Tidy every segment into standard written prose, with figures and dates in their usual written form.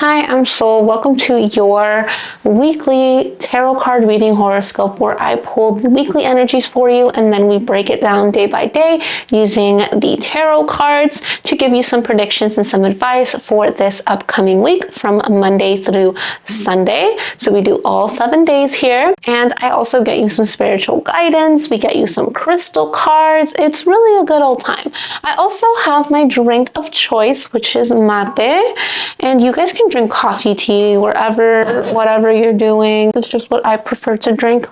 Hi, I'm Sol. Welcome to your weekly tarot card reading horoscope where I pull the weekly energies for you and then we break it down day by day using the tarot cards to give you some predictions and some advice for this upcoming week from Monday through Sunday. So we do all 7 days here, and I also get you some spiritual guidance. We get you some crystal cards. It's really a good old time. I also have my drink of choice, which is mate, and you guys can drink coffee, tea, whatever you're doing. That's just what I prefer to drink.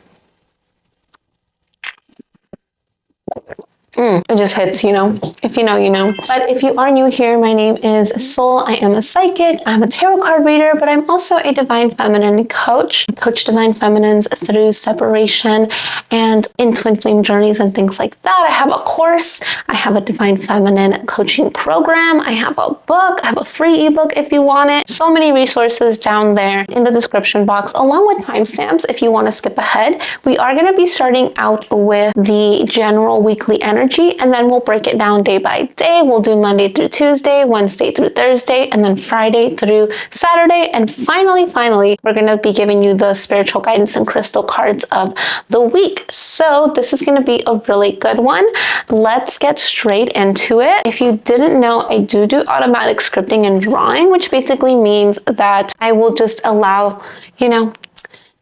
It just hits, you know. If you know, you know. But if you are new here, my name is Sol. I am a psychic. I'm a tarot card reader, but I'm also a divine feminine coach. I coach divine feminines through separation and in twin flame journeys and things like that. I have a course. I have a divine feminine coaching program. I have a book. I have a free ebook if you want it. So many resources down there in the description box, along with timestamps if you want to skip ahead. We are going to be starting out with the general weekly energy, and then we'll break it down day by day. We'll do Monday through Tuesday, Wednesday through Thursday, and then Friday through Saturday. And finally, we're going to be giving you the spiritual guidance and crystal cards of the week. So this is going to be a really good one. Let's get straight into it. If you didn't know, I do automatic scripting and drawing, which basically means that I will just allow,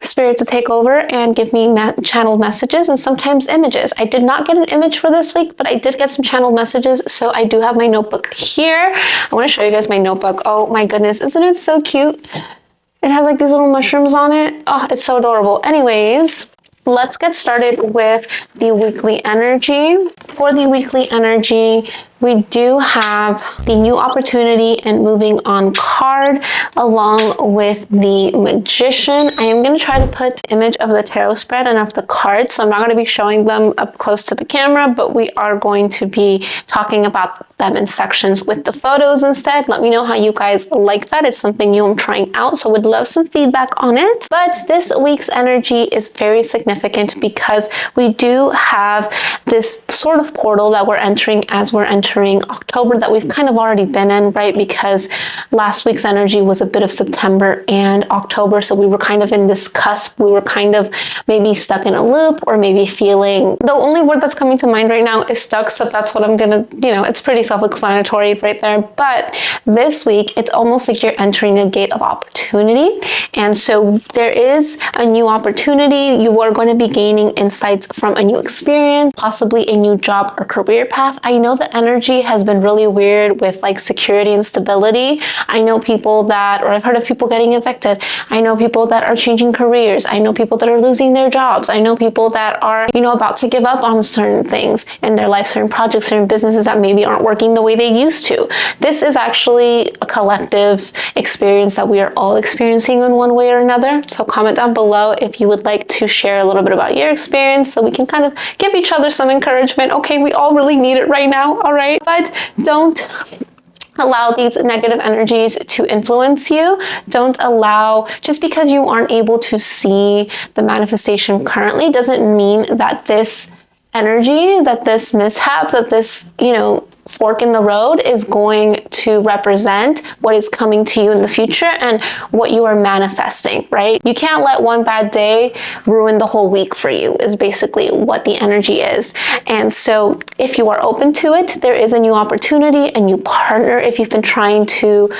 Spirit to take over and give me channeled messages and sometimes images. I did not get an image for this week, but I did get some channeled messages. So I do have my notebook here. I want to show you guys my notebook. Oh my goodness, isn't it so cute? It has like these little mushrooms on it. Oh, it's so adorable. Anyways, let's get started with the weekly energy. For the weekly energy, we do have the new opportunity and moving on card along with the magician. I am going to try to put image of the tarot spread and of the cards, so I'm not going to be showing them up close to the camera, but we are going to be talking about them in sections with the photos instead. Let me know how you guys like that. It's something new I'm trying out, so would love some feedback on it. But this week's energy is very significant because we do have this sort of portal that we're entering as we're entering October that we've kind of already been in, right? Because last week's energy was a bit of September and October, so we were kind of in this cusp. We were kind of maybe stuck in a loop or maybe feeling, the only word that's coming to mind right now is stuck, so that's what I'm gonna, it's pretty self-explanatory right there. But this week, it's almost like you're entering a gate of opportunity, and so there is a new opportunity. You are going to be gaining insights from a new experience, possibly a new job or career path. I know the energy has been really weird with like security and stability. I know people that, or I've heard of people getting evicted. I know people that are changing careers. I know people that are losing their jobs. I know people that are, about to give up on certain things in their life, certain projects, certain businesses that maybe aren't working the way they used to. This is actually a collective experience that we are all experiencing in one way or another. So comment down below if you would like to share a little bit about your experience so we can kind of give each other some encouragement. Okay, we all really need it right now, all right? But don't allow these negative energies to influence you. Don't allow, just because you aren't able to see the manifestation currently doesn't mean that this energy, that this mishap, that this, fork in the road is going to represent what is coming to you in the future and what you are manifesting, right? You can't let one bad day ruin the whole week for you, is basically what the energy is. And so if you are open to it, there is a new opportunity, a new partner. If you've been trying to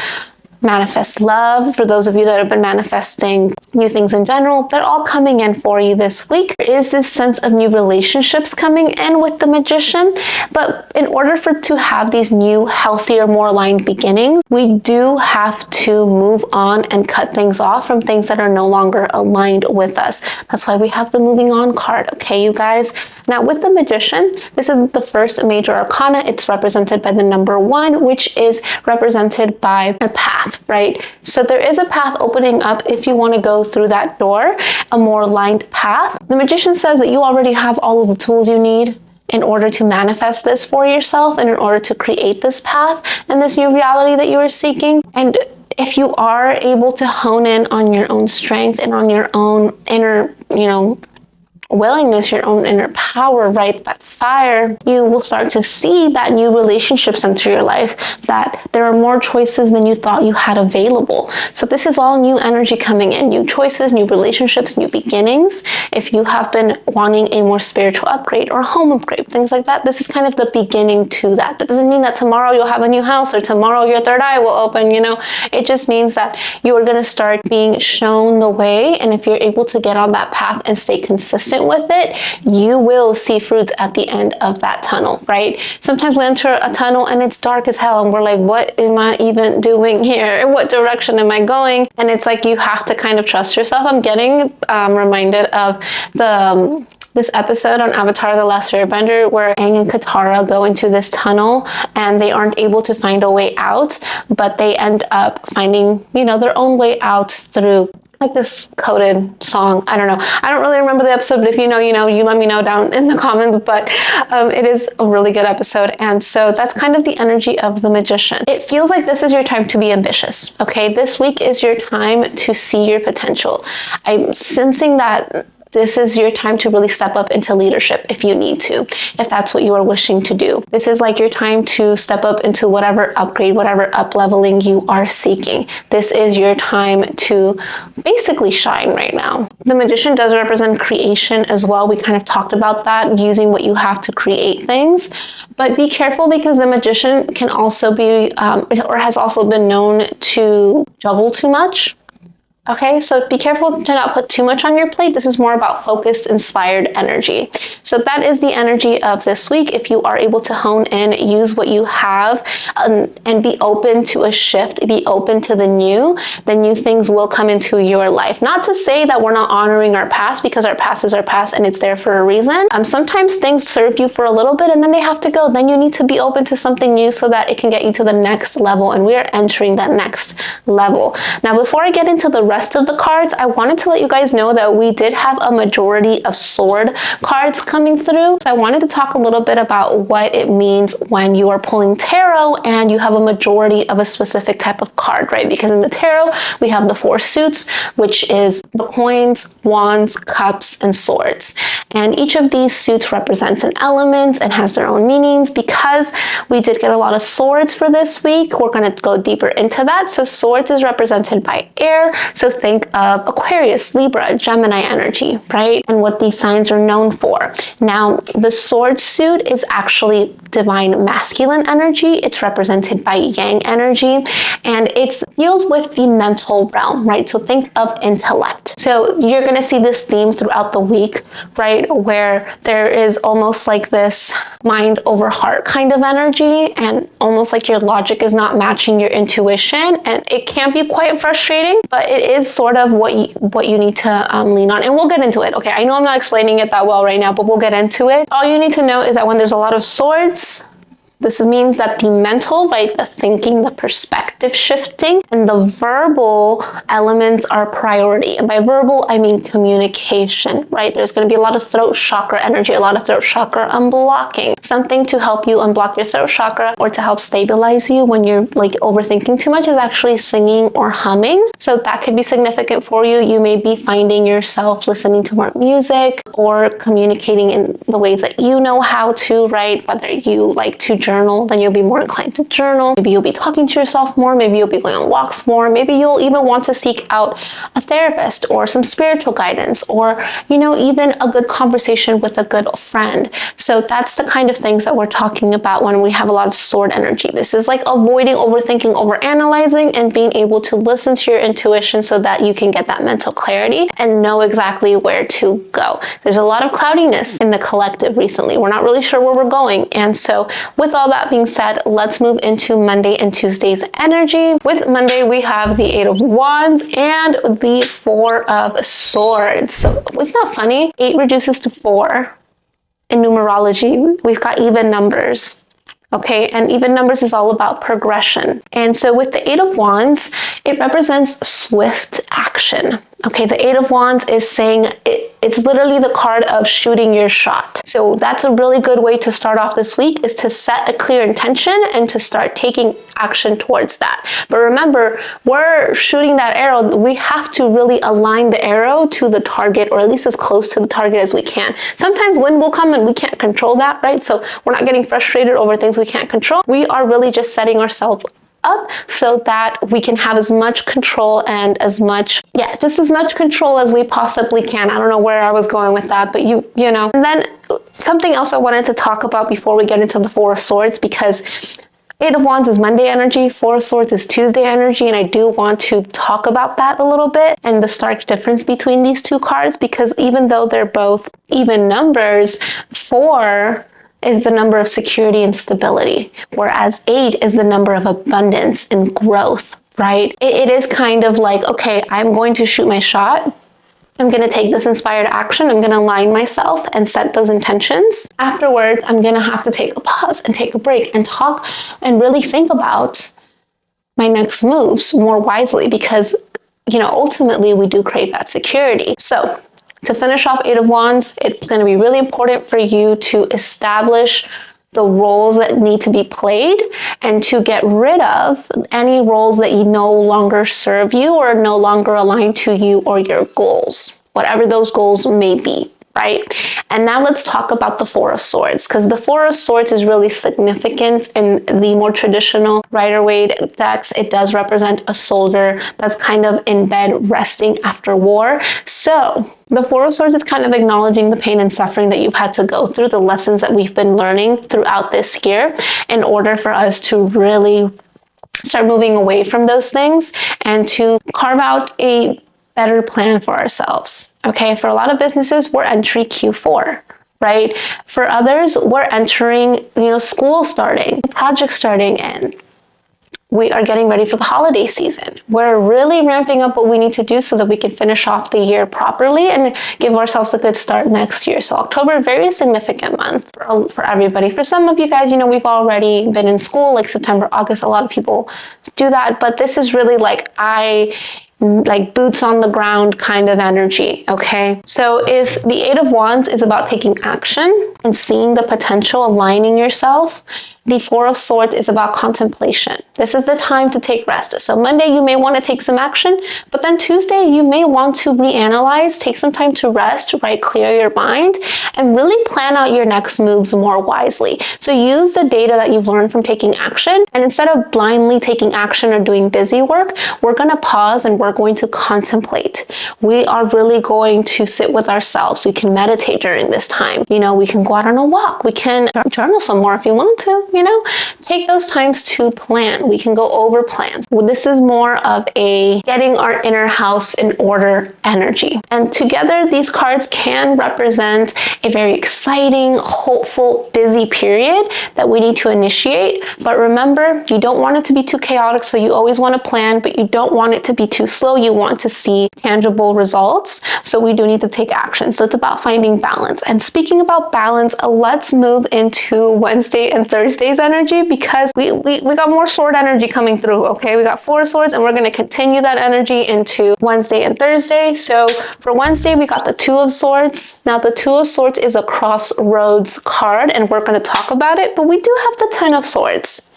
manifest love, for those of you that have been manifesting new things in general, they're all coming in for you this week. There is this sense of new relationships coming in with the magician, but in order to have these new, healthier, more aligned beginnings, we do have to move on and cut things off from things that are no longer aligned with us. That's why we have the moving on card, okay, you guys? Now with the magician, this is the first major arcana. It's represented by the number 1, which is represented by a path. Right? So there is a path opening up if you want to go through that door, a more aligned path. The magician says that you already have all of the tools you need in order to manifest this for yourself and in order to create this path and this new reality that you are seeking. And if you are able to hone in on your own strength and on your own inner, willingness, your own inner power, right? That fire, you will start to see that new relationships enter your life, that there are more choices than you thought you had available. So this is all new energy coming in, new choices, new relationships, new beginnings. If you have been wanting a more spiritual upgrade or home upgrade, things like that, this is kind of the beginning to that. That doesn't mean that tomorrow you'll have a new house or tomorrow your third eye will open, you know. It just means that you are going to start being shown the way, and if you're able to get on that path and stay consistent with it, you will see fruits at the end of that tunnel, right? Sometimes we enter a tunnel and it's dark as hell and we're like, what am I even doing here? What direction am I going? And it's like you have to kind of trust yourself. I'm getting reminded of this episode on Avatar: The Last Airbender where Aang and Katara go into this tunnel and they aren't able to find a way out, but they end up finding, you know, their own way out through like this coded song. I don't know. I don't really remember the episode, but if you know, you know, you let me know down in the comments, but it is a really good episode. And so that's kind of the energy of the Magician. It feels like this is your time to be ambitious. Okay. This week is your time to see your potential. I'm sensing that this is your time to really step up into leadership if you need to, if that's what you are wishing to do. This is like your time to step up into whatever upgrade, whatever up-leveling you are seeking. This is your time to basically shine right now. The Magician does represent creation as well. We kind of talked about that, using what you have to create things. But be careful because the Magician can also be, or has also been known to juggle too much. Okay, so be careful to not put too much on your plate. This is more about focused, inspired energy. So that is the energy of this week. If you are able to hone in, use what you have, and be open to a shift, be open to the new, then new things will come into your life. Not to say that we're not honoring our past, because our past is our past and it's there for a reason. Sometimes things serve you for a little bit and then they have to go. Then you need to be open to something new so that it can get you to the next level. And we are entering that next level. Now, before I get into the rest of the cards, I wanted to let you guys know that we did have a majority of sword cards coming through. So I wanted to talk a little bit about what it means when you are pulling tarot and you have a majority of a specific type of card, right? Because in the tarot, we have the 4 suits, which is the coins, wands, cups, and swords. And each of these suits represents an element and has their own meanings. Because we did get a lot of swords for this week, we're going to go deeper into that. So swords is represented by air. So think of Aquarius, Libra, Gemini energy, right? And what these signs are known for. Now, the sword suit is actually divine masculine energy. It's represented by yang energy, and it deals with the mental realm, right? So think of intellect. So you're going to see this theme throughout the week, right? Where there is almost like this mind over heart kind of energy, and almost like your logic is not matching your intuition, and it can be quite frustrating, but it is sort of what you need to lean on. And we'll get into it. Okay, I know I'm not explaining it that well right now, but we'll get into it. All you need to know is that when there's a lot of swords, this means that the mental, right, the thinking, the perspective shifting, and the verbal elements are priority. And by verbal, I mean communication, right? There's going to be a lot of throat chakra energy, a lot of throat chakra unblocking. Something to help you unblock your throat chakra or to help stabilize you when you're like overthinking too much is actually singing or humming. So that could be significant for you. You may be finding yourself listening to more music or communicating in the ways that you know how to, right? Whether you like to journal, then you'll be more inclined to journal. Maybe you'll be talking to yourself more. Maybe you'll be going on walks more. Maybe you'll even want to seek out a therapist or some spiritual guidance, or, you know, even a good conversation with a good friend. So that's the kind of things that we're talking about when we have a lot of sword energy. This is like avoiding overthinking, overanalyzing, and being able to listen to your intuition so that you can get that mental clarity and know exactly where to go. There's a lot of cloudiness in the collective recently. We're not really sure where we're going. And so with all that being said, let's move into Monday and Tuesday's energy. With Monday, we have the 8 of Wands and the 4 of Swords. So it's not funny. 8 reduces to 4. In numerology, we've got even numbers. Okay, and even numbers is all about progression. And so with the 8 of Wands, it represents swift action. Okay, the Eight of Wands is saying it's literally the card of shooting your shot. So that's a really good way to start off this week, is to set a clear intention and to start taking action towards that. But remember, we're shooting that arrow. We have to really align the arrow to the target, or at least as close to the target as we can. Sometimes wind will come and we can't control that, right? So we're not getting frustrated over things we can't control. We are really just setting ourselves up so that we can have as much control and just as much control as we possibly can. I don't know where I was going with that, but you know. And then something else I wanted to talk about before we get into the Four of Swords, because Eight of Wands is Monday energy, Four of Swords is Tuesday energy, and I do want to talk about that a little bit and the stark difference between these two cards, because even though they're both even numbers, 4 is the number of security and stability, whereas 8 is the number of abundance and growth, right? It is kind of like, okay, I'm going to shoot my shot. I'm going to take this inspired action. I'm going to align myself and set those intentions. Afterwards, I'm going to have to take a pause and take a break and talk and really think about my next moves more wisely, because, ultimately we do crave that security. So to finish off Eight of Wands, it's going to be really important for you to establish the roles that need to be played and to get rid of any roles that you no longer serve you or no longer align to you or your goals, whatever those goals may be, right? And now let's talk about the Four of Swords, because the Four of Swords is really significant in the more traditional Rider-Waite decks. It does represent a soldier that's kind of in bed resting after war. So the Four of Swords is kind of acknowledging the pain and suffering that you've had to go through, the lessons that we've been learning throughout this year, in order for us to really start moving away from those things and to carve out a better plan for ourselves. Okay, for a lot of businesses, we're entering Q4, right? For others, we're entering, school starting, project starting, and we are getting ready for the holiday season. We're really ramping up what we need to do so that we can finish off the year properly and give ourselves a good start next year. So October, very significant month for everybody. For some of you guys, we've already been in school, like September, August, a lot of people do that, but this is really like boots on the ground kind of energy, okay? So if the Eight of Wands is about taking action and seeing the potential, aligning yourself, the Four of Swords is about contemplation. This is the time to take rest. So Monday, you may want to take some action, but then Tuesday, you may want to reanalyze, take some time to rest, right? Clear your mind, and really plan out your next moves more wisely. So use the data that you've learned from taking action, and instead of blindly taking action or doing busy work, we're going to pause and we're going to contemplate. We are really going to sit with ourselves. We can meditate during this time. We can go out on a walk. We can journal some more if you want to. Take those times to plan. We can go over plans. Well, this is more of a getting our inner house in order energy. And together, these cards can represent a very exciting, hopeful, busy period that we need to initiate. But remember, you don't want it to be too chaotic, so you always want to plan, but you don't want it to be too slow. You want to see tangible results. So we do need to take action. So it's about finding balance. And speaking about balance, let's move into Wednesday and Thursday's energy, because we got more sword energy coming through, okay? We got Four Swords, and we're going to continue that energy into Wednesday and Thursday. So for Wednesday, we got the Two of Swords. Now, the Two of Swords is a crossroads card, and we're going to talk about it, but we do have the Ten of Swords.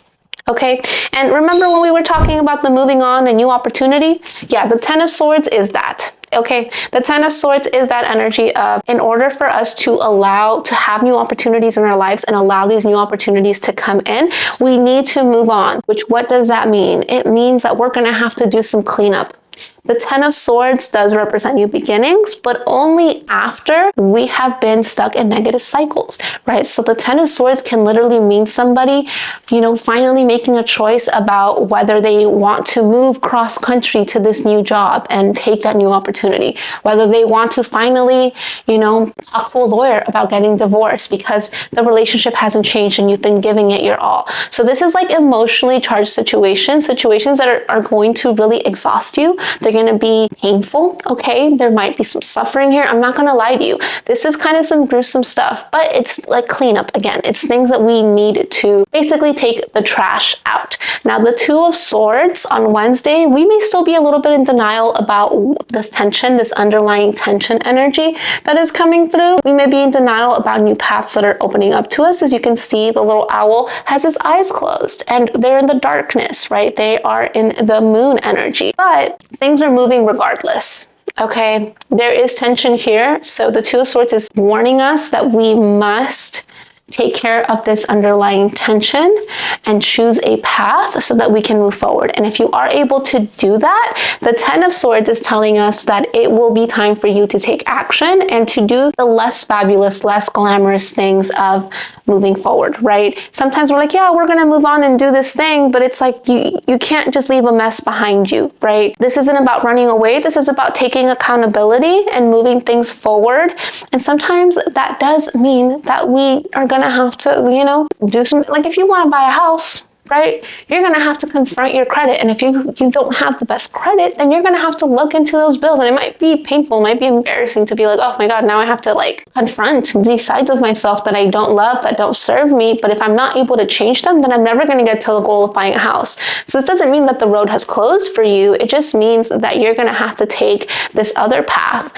Okay, and remember when we were talking about the moving on and new opportunity? Yeah, the Ten of Swords is that. Okay, the Ten of Swords is that energy of, in order for us to allow to have new opportunities in our lives and allow these new opportunities to come in, we need to move on. What does that mean? It means that we're going to have to do some cleanup. The Ten of Swords does represent new beginnings, but only after we have been stuck in negative cycles, right? So the Ten of Swords can literally mean somebody, finally making a choice about whether they want to move cross country to this new job and take that new opportunity, whether they want to finally, talk to a lawyer about getting divorced because the relationship hasn't changed and you've been giving it your all. So this is like emotionally charged situations that are going to really exhaust you. They're They're going to be painful, okay? There might be some suffering here. I'm not going to lie to you. This is kind of some gruesome stuff, but it's like cleanup again. It's things that we need to basically take the trash out. Now, the Two of Swords on Wednesday, we may still be a little bit in denial about this tension, this underlying tension energy that is coming through. We may be in denial about new paths that are opening up to us. As you can see, the little owl has his eyes closed and they're in the darkness, right? They are in the moon energy, but things are moving regardless. Okay, there is tension here. So the Two of Swords is warning us that we must take care of this underlying tension and choose a path so that we can move forward. And if you are able to do that, the Ten of Swords is telling us that it will be time for you to take action and to do the less fabulous, less glamorous things of moving forward, right? Sometimes we're like, yeah, we're gonna move on and do this thing, but it's like you can't just leave a mess behind you, right? This isn't about running away. This is about taking accountability and moving things forward. And sometimes that does mean that we are gonna have to, you know, do some, like if you want to buy a house, right? You're going to have to confront your credit. And if you don't have the best credit, then you're going to have to look into those bills. And it might be painful, it might be embarrassing to be like, oh my God, now I have to like confront these sides of myself that I don't love, that don't serve me. But if I'm not able to change them, then I'm never going to get to the goal of buying a house. So this doesn't mean that the road has closed for you. It just means that you're going to have to take this other path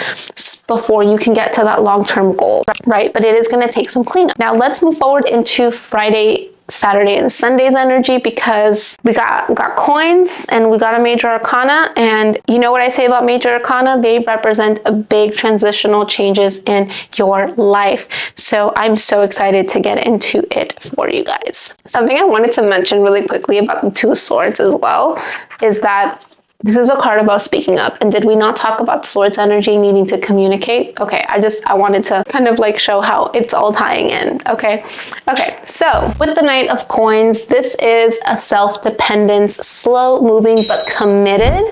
before you can get to that long-term goal, right? But it is going to take some cleanup. Now let's move forward into Friday, Saturday, and Sunday's energy, because we got coins and we got a major arcana. And you know what I say about major arcana? They represent a big transitional changes in your life. So I'm so excited to get into it for you guys. Something I wanted to mention really quickly about the Two of Swords as well is that this is a card about speaking up. And did we not talk about Swords energy needing to communicate? Okay, I wanted to kind of like show how it's all tying in, okay? Okay, so with the Knight of Coins, this is a self-dependence, slow moving but committed,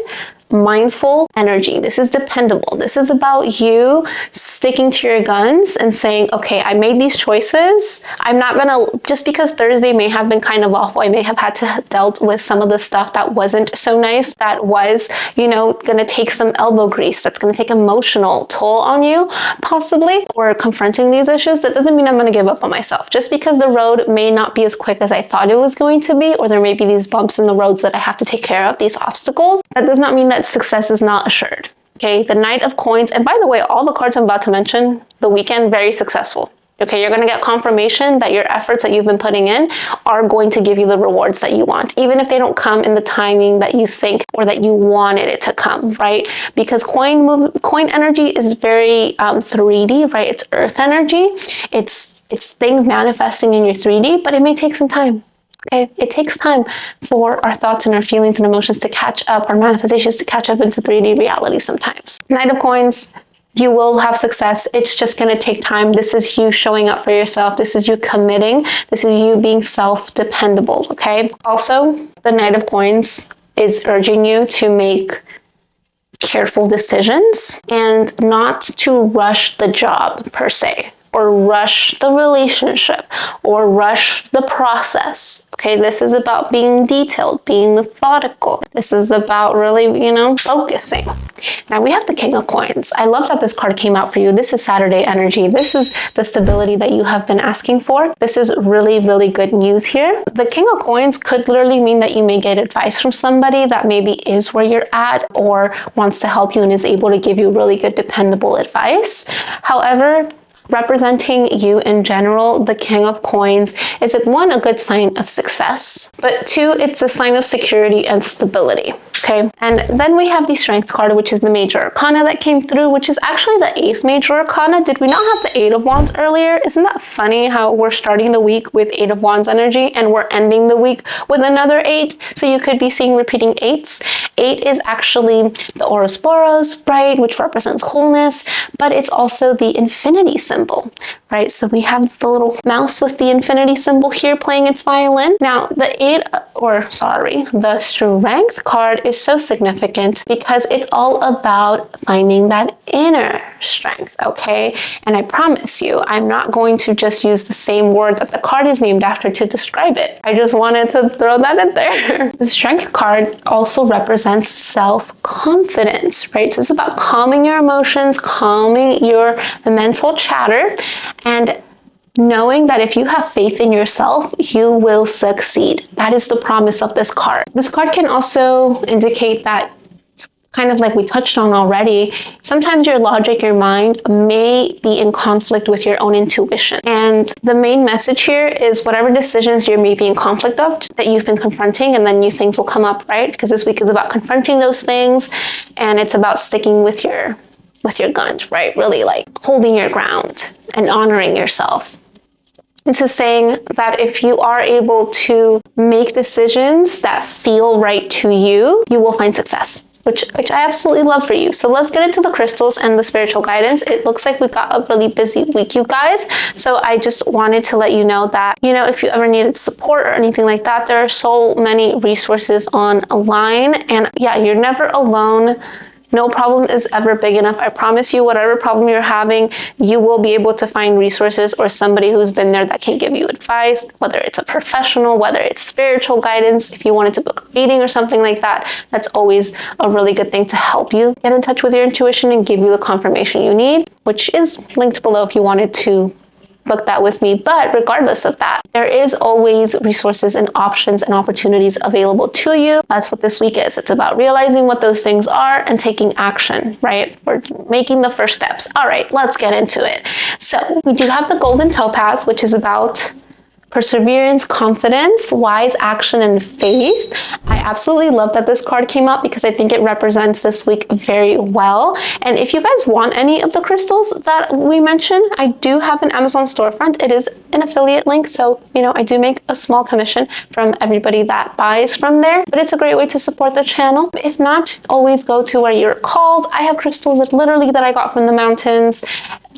mindful energy. This is dependable. This is about you sticking to your guns and saying, okay, I made these choices. I'm not gonna, just because Thursday may have been kind of awful, I may have had to dealt with some of the stuff that wasn't so nice, that was, you know, gonna take some elbow grease, that's gonna take emotional toll on you, possibly, or confronting these issues. That doesn't mean I'm gonna give up on myself. Just because the road may not be as quick as I thought it was going to be, or there may be these bumps in the roads that I have to take care of, these obstacles, that does not mean that success is not assured. Okay, the Knight of Coins, and by the way, all the cards I'm about to mention, the weekend, very successful. Okay, you're going to get confirmation that your efforts that you've been putting in are going to give you the rewards that you want, even if they don't come in the timing that you think or that you wanted it to come, right? Because coin energy is very 3D, right? It's earth energy. It's things manifesting in your 3D, but it may take some time. Okay, it takes time for our thoughts and our feelings and emotions to catch up, our manifestations to catch up into 3D reality sometimes. Knight of Coins, you will have success. It's just going to take time. This is you showing up for yourself. This is you committing. This is you being self-dependable, okay? Also, the Knight of Coins is urging you to make careful decisions and not to rush the job per se, or rush the relationship, or rush the process. Okay, this is about being detailed, being methodical. This is about really, you know, focusing. Now we have the King of Coins. I love that this card came out for you. This is Saturday energy. This is the stability that you have been asking for. This is really, really good news here. The King of Coins could literally mean that you may get advice from somebody that maybe is where you're at or wants to help you and is able to give you really good, dependable advice. However, representing you in general, the King of Coins is, one, a good sign of success, but two, it's a sign of security and stability. Okay, and then we have the Strength card, which is the Major Arcana that came through, which is actually the 8th Major Arcana. Did we not have the 8 of Wands earlier? Isn't that funny how we're starting the week with 8 of Wands energy and we're ending the week with another 8? So you could be seeing repeating 8s. 8 is actually the Ouroboros, right, which represents wholeness, but it's also the infinity symbol, right? So we have the little mouse with the infinity symbol here playing its violin. Now, the Strength card is so significant because it's all about finding that inner strength, okay? And I promise you, I'm not going to just use the same word that the card is named after to describe it. I just wanted to throw that in there. The Strength card also represents represents self-confidence, right? So it's about calming your emotions, calming your mental chatter, and knowing that if you have faith in yourself, you will succeed. That is the promise of this card. This card can also indicate that, kind of like we touched on already, sometimes your logic, your mind may be in conflict with your own intuition. And the main message here is whatever decisions you may be in conflict of that you've been confronting, and then new things will come up, right? Because this week is about confronting those things, and it's about sticking with your guns, right? Really like holding your ground and honoring yourself. This is saying that if you are able to make decisions that feel right to you, you will find success, which I absolutely love for you. So let's get into the crystals and the spiritual guidance. It looks like we got a really busy week, you guys. So I just wanted to let you know that, if you ever needed support or anything like that, there are so many resources online. And yeah, you're never alone. No problem is ever big enough. I promise you, whatever problem you're having, you will be able to find resources or somebody who's been there that can give you advice, whether it's a professional, whether it's spiritual guidance. If you wanted to book a reading or something like that, that's always a really good thing to help you get in touch with your intuition and give you the confirmation you need, which is linked below if you wanted to book that with me. But regardless of that, there is always resources and options and opportunities available to you. That's what this week is. It's about realizing what those things are and taking action, right? We're making the first steps. All right, let's get into it. So we do have the golden topaz, which is about perseverance, confidence, wise action, and faith. I absolutely love that this card came up because I think it represents this week very well. And if you guys want any of the crystals that we mentioned, I do have an Amazon storefront. It is an affiliate link, so I do make a small commission from everybody that buys from there, but it's a great way to support the channel. If not, always go to where you're called. I have crystals that I got from the mountains.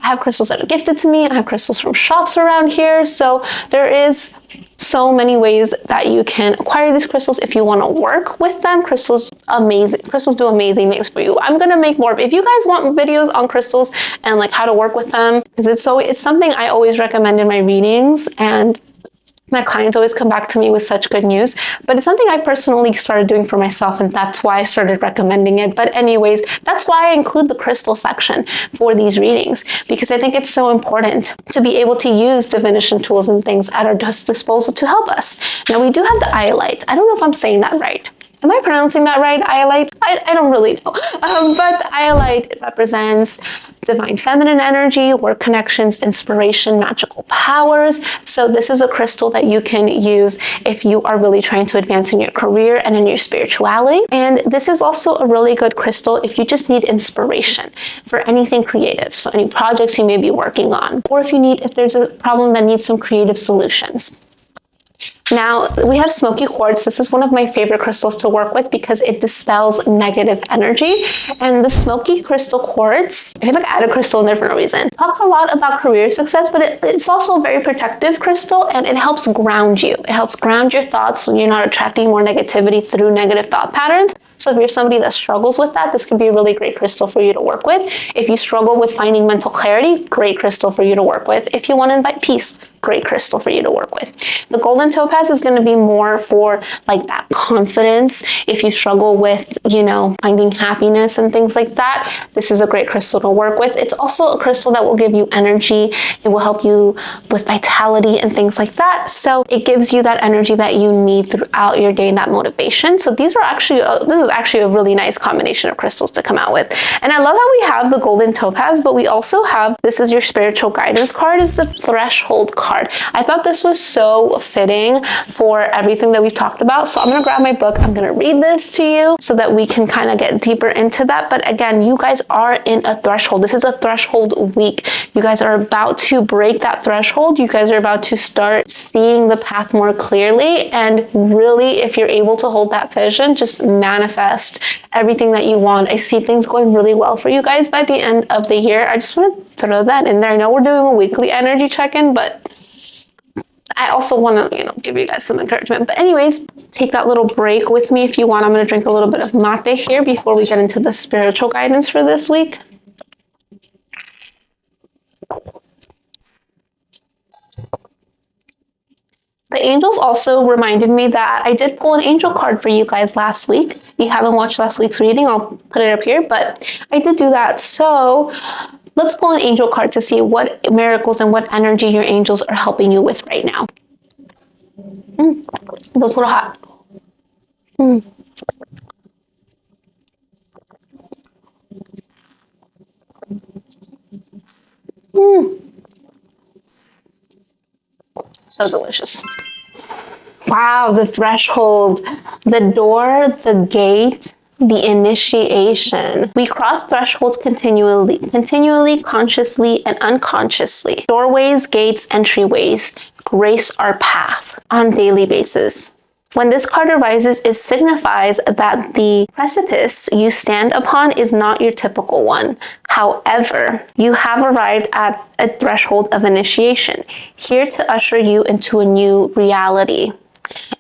I have crystals that are gifted to me. I have crystals from shops around here. So there is so many ways that you can acquire these crystals if you want to work with them. Crystals do amazing things for you. I'm going to make more. If you guys want videos on crystals and like how to work with them, because it's something I always recommend in my readings, and my clients always come back to me with such good news, but it's something I personally started doing for myself, and that's why I started recommending it. But anyways, that's why I include the crystal section for these readings, because I think it's so important to be able to use divination tools and things at our disposal to help us. Now we do have the iolite. I don't know if I'm saying that right. Am I pronouncing that right, iolite? I don't really know. But the iolite represents divine feminine energy, work connections, inspiration, magical powers. So this is a crystal that you can use if you are really trying to advance in your career and in your spirituality. And this is also a really good crystal if you just need inspiration for anything creative. So any projects you may be working on, or if there's a problem that needs some creative solutions. Now, we have smoky quartz. This is one of my favorite crystals to work with because it dispels negative energy. And the smoky crystal quartz, I feel like I added crystal in there for no reason, talks a lot about career success, but it's also a very protective crystal, and it helps ground you. It helps ground your thoughts so you're not attracting more negativity through negative thought patterns. So if you're somebody that struggles with that, this can be a really great crystal for you to work with. If you struggle with finding mental clarity, great crystal for you to work with. If you want to invite peace, great crystal for you to work with. The golden topaz is going to be more for like that confidence. If you struggle with, finding happiness and things like that, this is a great crystal to work with. It's also a crystal that will give you energy. It will help you with vitality and things like that. So it gives you that energy that you need throughout your day and that motivation. So this is actually a really nice combination of crystals to come out with. And I love how we have the golden topaz, but we also have, this is your spiritual guidance card, is the threshold card. I thought this was so fitting for everything that we've talked about. So I'm going to grab my book. I'm going to read this to you so that we can kind of get deeper into that. But again, you guys are in a threshold. This is a threshold week. You guys are about to break that threshold. You guys are about to start seeing the path more clearly. And really, if you're able to hold that vision, just manifest everything that you want. I see things going really well for you guys by the end of the year. I just want to throw that in there. I know we're doing a weekly energy check-in, but I also want to, give you guys some encouragement. But anyways, take that little break with me if you want. I'm going to drink a little bit of mate here before we get into the spiritual guidance for this week. The angels also reminded me that I did pull an angel card for you guys last week. If you haven't watched last week's reading, I'll put it up here, but I did do that. So let's pull an angel card to see what miracles and what energy your angels are helping you with right now. Feels a little hot. So delicious. Wow, the threshold, the door, the gate, the initiation. We cross thresholds continually, consciously, and unconsciously. Doorways, gates, entryways grace our path on a daily basis. When this card arises, it signifies that the precipice you stand upon is not your typical one. However, you have arrived at a threshold of initiation, here to usher you into a new reality.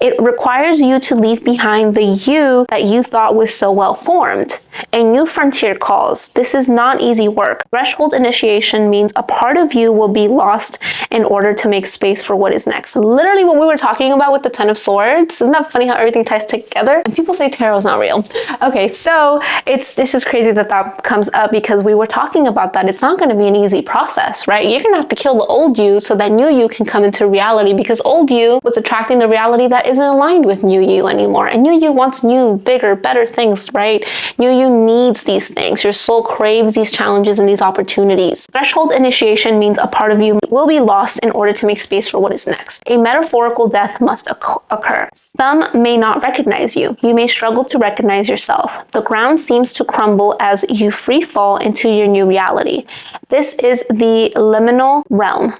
It requires you to leave behind the you that you thought was so well formed. A new frontier calls. This is not easy work. Threshold initiation means a part of you will be lost in order to make space for what is next. Literally what we were talking about with the Ten of Swords. Isn't that funny how everything ties together? And people say tarot's not real. Okay, so it's just crazy that that comes up because we were talking about that. It's not going to be an easy process, right? You're going to have to kill the old you so that new you can come into reality, because old you was attracting the reality that isn't aligned with new you anymore. And new you wants new, bigger, better things, right? New you needs these things. Your soul craves these challenges and these opportunities. Threshold initiation means a part of you will be lost in order to make space for what is next. A metaphorical death must occur. Some may not recognize you. You may struggle to recognize yourself. The ground seems to crumble as you free fall into your new reality. This is the liminal realm.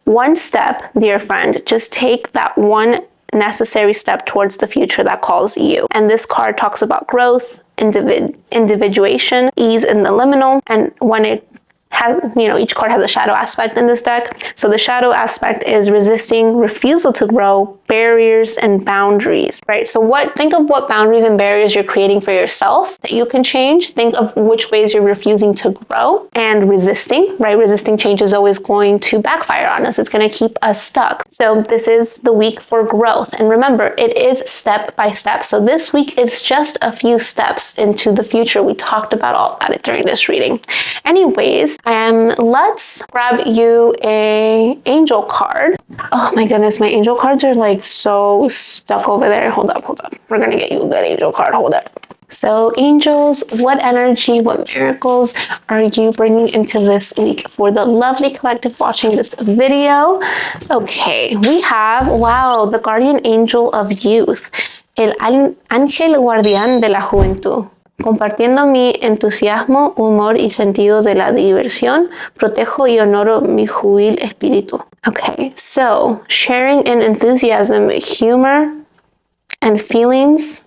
One step, dear friend, just take that one necessary step towards the future that calls you. And this card talks about growth, individuation, ease in the liminal, and when it has, each card has a shadow aspect in this deck. So the shadow aspect is resisting, refusal to grow, barriers, and boundaries, right? So think of what boundaries and barriers you're creating for yourself that you can change. Think of which ways you're refusing to grow and resisting, right? Resisting change is always going to backfire on us. It's going to keep us stuck. So this is the week for growth. And remember, it is step by step. So this week is just a few steps into the future. We talked about all about it during this reading. Anyways, let's grab you a angel card. Oh my goodness, my angel cards are like so stuck over there. Hold up. We're gonna get you a good angel card. Hold up. So angels, what energy, what miracles are you bringing into this week for the lovely collective watching this video? Okay, we have, wow, the guardian angel of youth, el ángel guardián de la juventud. Compartiendo mi entusiasmo, humor y sentido de la diversión, protejo y honoro mi juvenil espíritu. Okay, so sharing in enthusiasm, humor, and feelings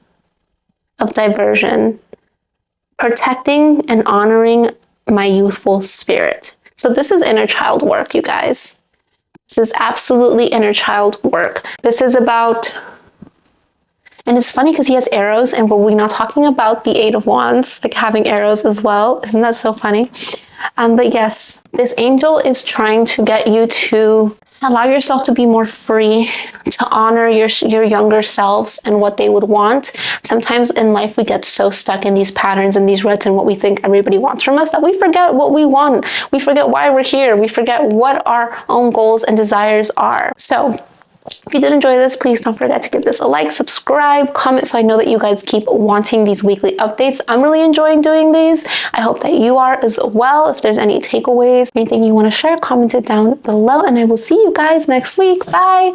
of diversion, protecting and honoring my youthful spirit. So this is inner child work, you guys. This is absolutely inner child work. This is about, and it's funny because he has arrows, and we're now talking about the Eight of Wands, like having arrows as well. Isn't that so funny? But yes, this angel is trying to get you to allow yourself to be more free, to honor your younger selves and what they would want. Sometimes in life, we get so stuck in these patterns and these ruts and what we think everybody wants from us that we forget what we want. We forget why we're here. We forget what our own goals and desires are. So if you did enjoy this, please don't forget to give this a like, subscribe, comment, so I know that you guys keep wanting these weekly updates. I'm really enjoying doing these. I hope that you are as well. If there's any takeaways, anything you want to share, comment it down below, and I will see you guys next week. Bye.